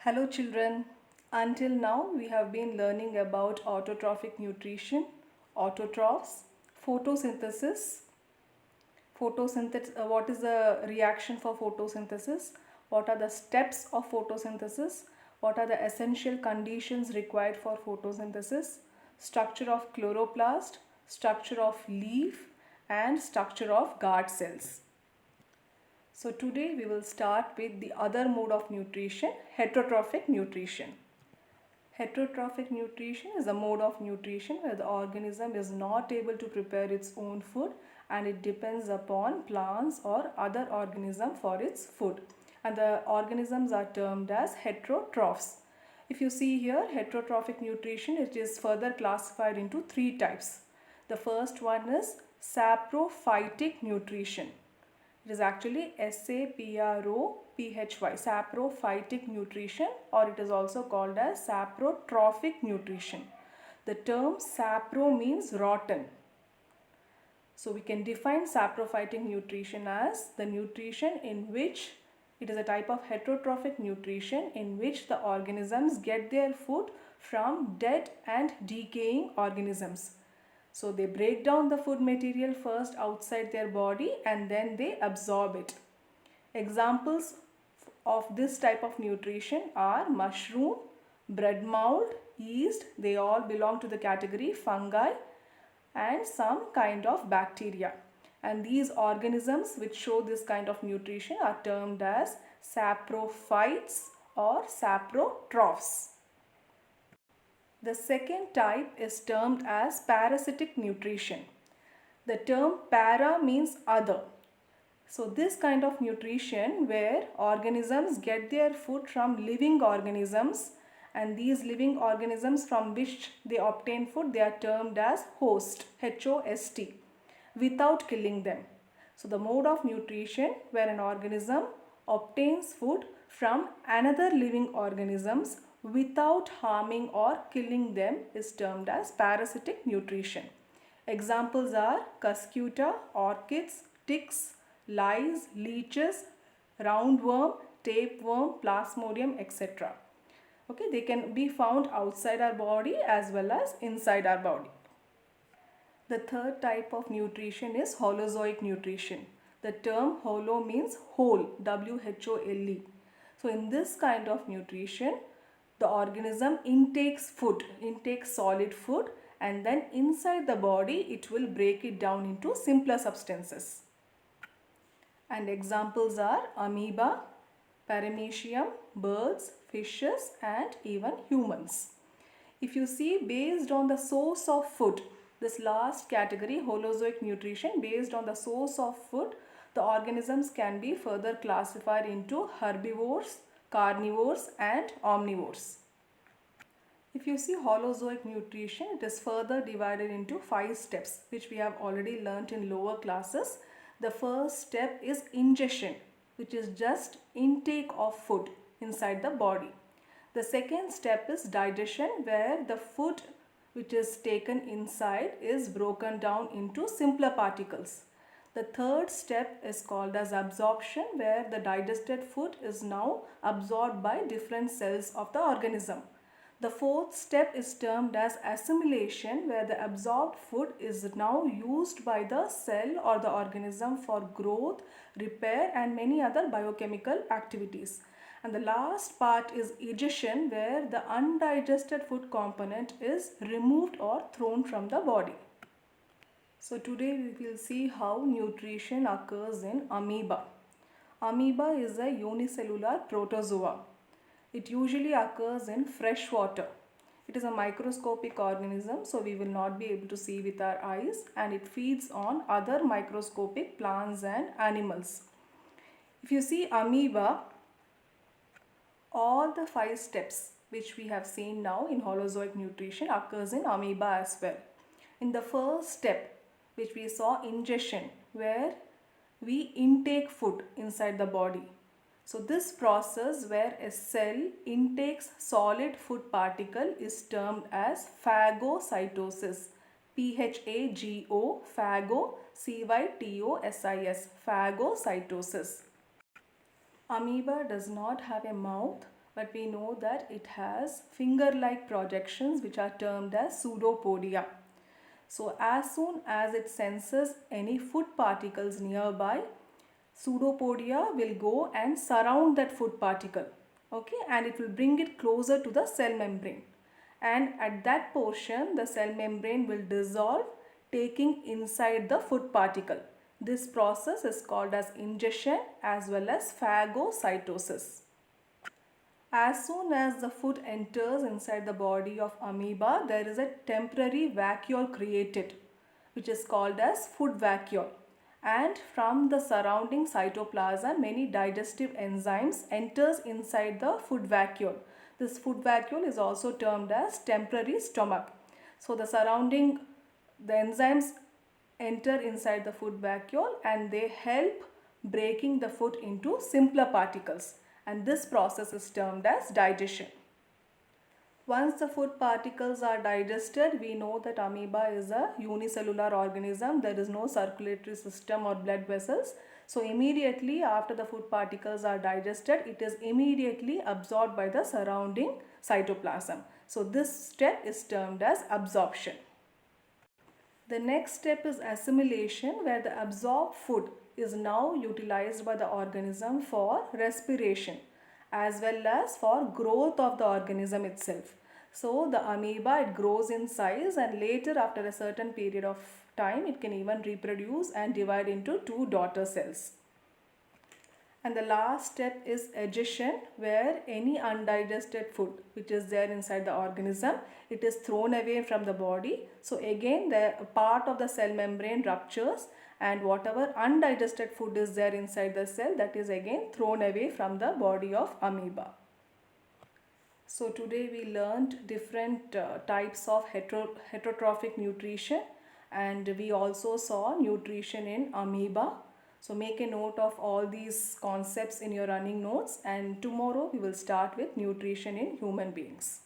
Hello children. Until now we have been learning about autotrophic nutrition, autotrophs, photosynthesis, what is the reaction for photosynthesis, what are the steps of photosynthesis, what are the essential conditions required for photosynthesis, structure of chloroplast, structure of leaf and structure of guard cells. So today we will start with the other mode of nutrition, heterotrophic nutrition. Heterotrophic nutrition is a mode of nutrition where the organism is not able to prepare its own food and it depends upon plants or other organism for its food. And the organisms are termed as heterotrophs. If you see here, heterotrophic nutrition, it is further classified into three types. The first one is saprophytic nutrition. It is actually SAPROPHY, saprophytic nutrition, or it is also called as saprotrophic nutrition. The term sapro means rotten. So we can define saprophytic nutrition as the nutrition in which it is a type of heterotrophic nutrition in which the organisms get their food from dead and decaying organisms. So they break down the food material first outside their body and then they absorb it. Examples of this type of nutrition are mushroom, bread mold, yeast. They all belong to the category fungi and some kind of bacteria. And these organisms which show this kind of nutrition are termed as saprophytes or saprotrophs. The second type is termed as parasitic nutrition. The term para means other. So this kind of nutrition where organisms get their food from living organisms, and these living organisms from which they obtain food, they are termed as host, H-O-S-T, without killing them. So the mode of nutrition where an organism obtains food from another living organisms without harming or killing them is termed as parasitic nutrition. Examples are cuscuta, orchids, ticks, lice, leeches, roundworm, tapeworm, plasmodium, etc. Okay, they can be found outside our body as well as inside our body. The third type of nutrition is holozoic nutrition. The term holo means whole, W-H-O-L-E. So in this kind of nutrition, the organism intakes solid food, and then inside the body it will break it down into simpler substances. And examples are amoeba, paramecium, birds, fishes and even humans. If you see, based on the source of food, this last category, holozoic nutrition, based on the source of food, the organisms can be further classified into herbivores, carnivores and omnivores. If you see holozoic nutrition, it is further divided into 5 steps which we have already learnt in lower classes. The first step is ingestion, which is just intake of food inside the body. The second step is digestion, where the food which is taken inside is broken down into simpler particles. The third step is called as absorption, where the digested food is now absorbed by different cells of the organism. The fourth step is termed as assimilation, where the absorbed food is now used by the cell or the organism for growth, repair and many other biochemical activities. And the last part is egestion, where the undigested food component is removed or thrown from the body. So today we will see how nutrition occurs in amoeba. Amoeba is a unicellular protozoa. It usually occurs in fresh water. It is a microscopic organism, so we will not be able to see with our eyes, and it feeds on other microscopic plants and animals. If you see amoeba, all the 5 steps which we have seen now in holozoic nutrition occurs in amoeba as well. In the first step, which we saw, ingestion, where we intake food inside the body. So this process where a cell intakes solid food particle is termed as phagocytosis. P-H-A-G-O, phago, C-Y-T-O-S-I-S, phagocytosis. Amoeba does not have a mouth but we know that it has finger-like projections which are termed as pseudopodia. So as soon as it senses any food particles nearby, pseudopodia will go and surround that food particle, okay, and it will bring it closer to the cell membrane, and at that portion the cell membrane will dissolve, taking inside the food particle. This process is called as ingestion as well as phagocytosis. As soon as the food enters inside the body of amoeba, there is a temporary vacuole created, which is called as food vacuole. And from the surrounding cytoplasm, many digestive enzymes enters inside the food vacuole. This food vacuole is also termed as temporary stomach. So the enzymes enter inside the food vacuole and they help breaking the food into simpler particles, and this process is termed as digestion. Once the food particles are digested, we know that amoeba is a unicellular organism. There is no circulatory system or blood vessels. So immediately after the food particles are digested, it is immediately absorbed by the surrounding cytoplasm. So this step is termed as absorption. The next step is assimilation, where the absorbed food is now utilized by the organism for respiration as well as for growth of the organism itself. So the amoeba, it grows in size, and later after a certain period of time it can even reproduce and divide into two daughter cells. And the last step is egestion, where any undigested food which is there inside the organism, it is thrown away from the body. So again the part of the cell membrane ruptures, and whatever undigested food is there inside the cell, that is again thrown away from the body of amoeba. So today we learned different types of heterotrophic nutrition, and we also saw nutrition in amoeba. So make a note of all these concepts in your running notes, and tomorrow we will start with nutrition in human beings.